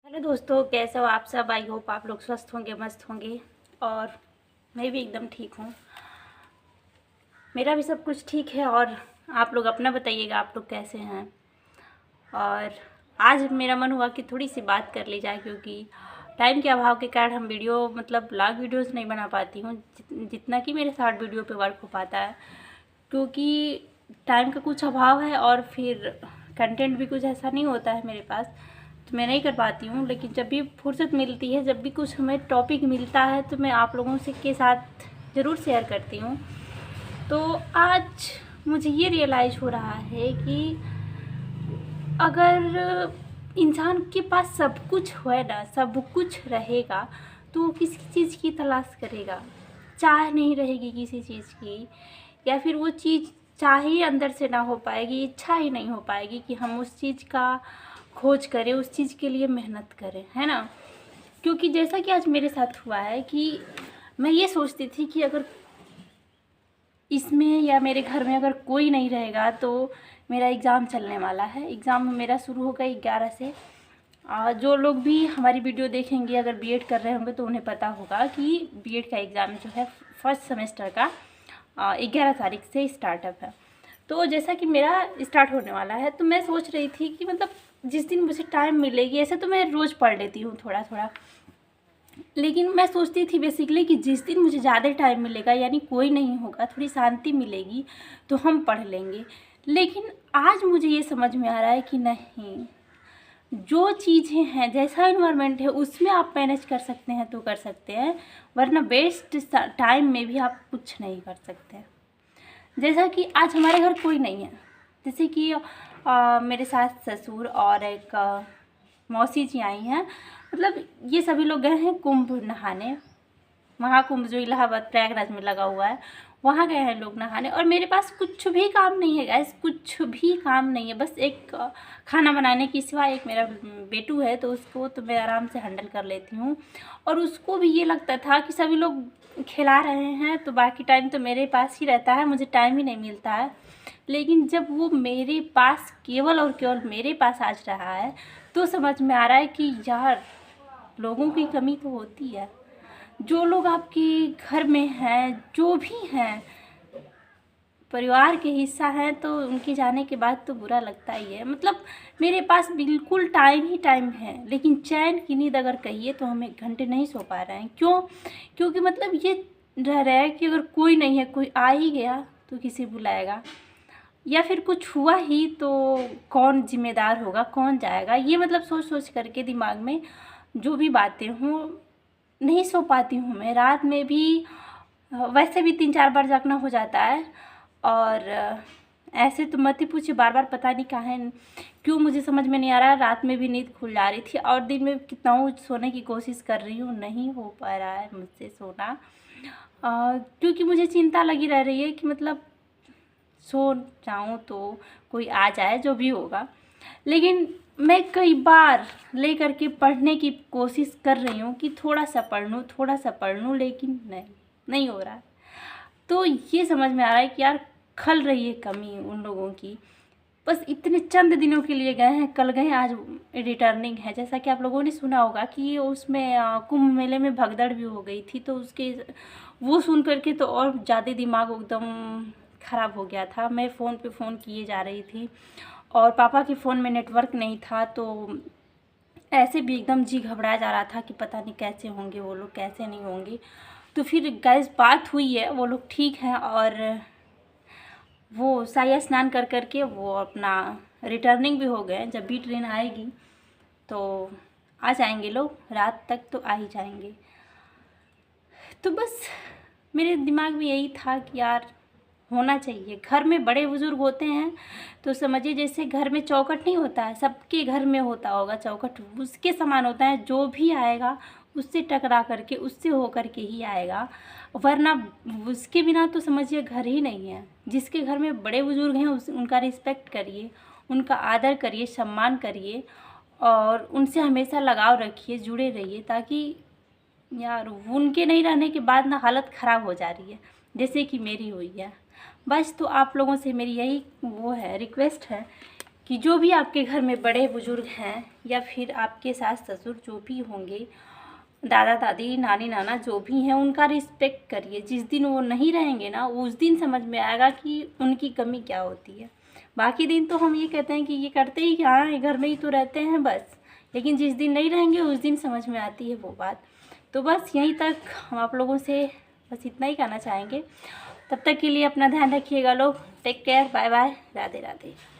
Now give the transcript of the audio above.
Hello दोस्तों, कैसे हो आप सब। आई होप आप लोग स्वस्थ होंगे, मस्त होंगे। और मैं भी एकदम ठीक हूँ। मेरा भी सब कुछ ठीक है। और आप लोग अपना बताइएगा, आप लोग कैसे हैं। और आज मेरा मन हुआ कि थोड़ी सी बात कर ली जाए, क्योंकि टाइम के अभाव के कारण हम वीडियो लॉन्ग वीडियोस नहीं बना पाती हूँ जितना कि मेरे शॉर्ट वीडियो पे वर्क हो पाता है, क्योंकि टाइम का कुछ अभाव है और फिर कंटेंट भी कुछ ऐसा नहीं होता है मेरे पास, तो मैं नहीं कर पाती हूँ। लेकिन जब भी फुर्सत मिलती है, जब भी कुछ हमें टॉपिक मिलता है, तो मैं आप लोगों से के साथ ज़रूर शेयर करती हूँ। तो आज मुझे ये रियलाइज़ हो रहा है कि अगर इंसान के पास सब कुछ है ना, सब कुछ रहेगा, तो वो किसी चीज़ की तलाश करेगा। चाह नहीं रहेगी किसी चीज़ की, या फिर वो चीज़ चाह ही अंदर से ना हो पाएगी, इच्छा ही नहीं हो पाएगी कि हम उस चीज़ का खोज करें, उस चीज़ के लिए मेहनत करें, है ना। क्योंकि जैसा कि आज मेरे साथ हुआ है कि मैं ये सोचती थी कि अगर इसमें या मेरे घर में अगर कोई नहीं रहेगा तो मेरा एग्ज़ाम चलने वाला है। एग्ज़ाम मेरा शुरू होगा 11 से। जो लोग भी हमारी वीडियो देखेंगे, अगर बीएड कर रहे होंगे तो उन्हें पता होगा कि बीएड का एग्ज़ाम जो है फर्स्ट सेमेस्टर का 11 तारीख से स्टार्टअप है। तो जैसा कि मेरा स्टार्ट होने वाला है, तो मैं सोच रही थी कि जिस दिन मुझे टाइम मिलेगी, ऐसे तो मैं रोज़ पढ़ लेती हूँ थोड़ा थोड़ा, लेकिन मैं सोचती थी बेसिकली कि जिस दिन मुझे ज़्यादा टाइम मिलेगा, यानी कोई नहीं होगा, थोड़ी शांति मिलेगी, तो हम पढ़ लेंगे। लेकिन आज मुझे ये समझ में आ रहा है कि नहीं, जो चीज़ें हैं, जैसा इन्वायरमेंट है, उसमें आप मैनेज कर सकते हैं तो कर सकते हैं, वरना बेस्ट टाइम में भी आप कुछ नहीं कर सकते। जैसा कि आज हमारे घर कोई नहीं है, जैसे कि मेरे सास ससुर और एक मौसी जी आई हैं। ये सभी लोग गए हैं कुंभ नहाने। महाकुंभ जो इलाहाबाद प्रयागराज में लगा हुआ है, वहाँ गए हैं लोग नहाने। और मेरे पास कुछ भी काम नहीं है गाइस, कुछ भी काम नहीं है। बस एक खाना बनाने की सिवा, एक मेरा बेटू है तो उसको तो मैं आराम से हैंडल कर लेती हूँ। और उसको भी ये लगता था कि सभी लोग खिला रहे हैं तो बाकी टाइम तो मेरे पास ही रहता है, मुझे टाइम ही नहीं मिलता है। लेकिन जब वो मेरे पास, केवल और केवल मेरे पास आज रहा है, तो समझ में आ रहा है कि यार, लोगों की कमी तो होती है। जो लोग आपके घर में हैं, जो भी हैं, परिवार के हिस्सा हैं, तो उनके जाने के बाद तो बुरा लगता ही है। मेरे पास बिल्कुल टाइम ही टाइम है, लेकिन चैन की नींद अगर कहिए तो हम 1 घंटे नहीं सो पा रहे हैं। क्यों? क्योंकि ये रह रहा है कि अगर कोई नहीं है, कोई आ ही गया तो किसे बुलाएगा, या फिर कुछ हुआ ही तो कौन जिम्मेदार होगा, कौन जाएगा। ये सोच सोच करके दिमाग में जो भी बातें हों, नहीं सो पाती हूँ मैं। रात में भी वैसे भी 3-4 बार जागना हो जाता है। और ऐसे तो मत ही पूछिए, बार बार पता नहीं काहे क्यों, मुझे समझ में नहीं आ रहा है। रात में भी नींद खुल जा रही थी, और दिन में कितना सोने की कोशिश कर रही हूँ, नहीं हो पा रहा है मुझसे सोना। क्योंकि मुझे चिंता लगी रह रही है कि सो जाऊँ तो कोई आ जाए, जो भी होगा। लेकिन मैं कई बार ले करके पढ़ने की कोशिश कर रही हूँ कि थोड़ा सा पढ़ लूँ, थोड़ा सा पढ़ लूँ, लेकिन नहीं हो रहा है। तो ये समझ में आ रहा है कि यार, खल रही है कमी उन लोगों की। बस इतने चंद दिनों के लिए गए हैं, कल गए, आज रिटर्निंग है। जैसा कि आप लोगों ने सुना होगा कि उसमें कुंभ मेले में भगदड़ भी हो गई थी, तो उसके वो सुन करके तो और ज़्यादा दिमाग एकदम ख़राब हो गया था। मैं फ़ोन पे फ़ोन किए जा रही थी, और पापा के फ़ोन में नेटवर्क नहीं था, तो ऐसे भी एकदम जी घबराया जा रहा था कि पता नहीं कैसे होंगे वो लोग, कैसे नहीं होंगे। तो फिर गाइस, बात हुई है, वो लोग ठीक हैं, और वो शाही स्नान कर करके वो अपना रिटर्निंग भी हो गए। जब भी ट्रेन आएगी तो आ जाएंगे लोग, रात तक तो आ ही जाएंगे। तो बस मेरे दिमाग में यही था कि यार, होना चाहिए। घर में बड़े बुजुर्ग होते हैं तो समझिए, जैसे घर में चौखट नहीं होता है, सबके घर में होता होगा चौखट, उसके समान होता है। जो भी आएगा उससे टकरा करके, उससे हो करके ही आएगा, वरना उसके बिना तो समझिए घर ही नहीं है। जिसके घर में बड़े बुजुर्ग हैं, उनका रिस्पेक्ट करिए, उनका आदर करिए, सम्मान करिए, और उनसे हमेशा लगाव रखिए, जुड़े रहिए, ताकि यार, उनके नहीं रहने के बाद हालत ख़राब हो जा रही है, जैसे कि मेरी हुई है। बस, तो आप लोगों से मेरी यही वो है, रिक्वेस्ट है कि जो भी आपके घर में बड़े बुजुर्ग हैं या फिर आपके सास ससुर जो भी होंगे, दादा दादी, नानी नाना जो भी हैं, उनका रिस्पेक्ट करिए। जिस दिन वो नहीं रहेंगे ना, उस दिन समझ में आएगा कि उनकी कमी क्या होती है। बाकी दिन तो हम ये कहते हैं कि ये करते ही क्या है, घर में ही तो रहते हैं बस, लेकिन जिस दिन नहीं रहेंगे उस दिन समझ में आती है वो बात। तो बस यहीं तक हम आप लोगों से बस इतना ही कहना चाहेंगे। तब तक के लिए अपना ध्यान रखिएगा लोग। Take care, bye bye, Radhe Radhe.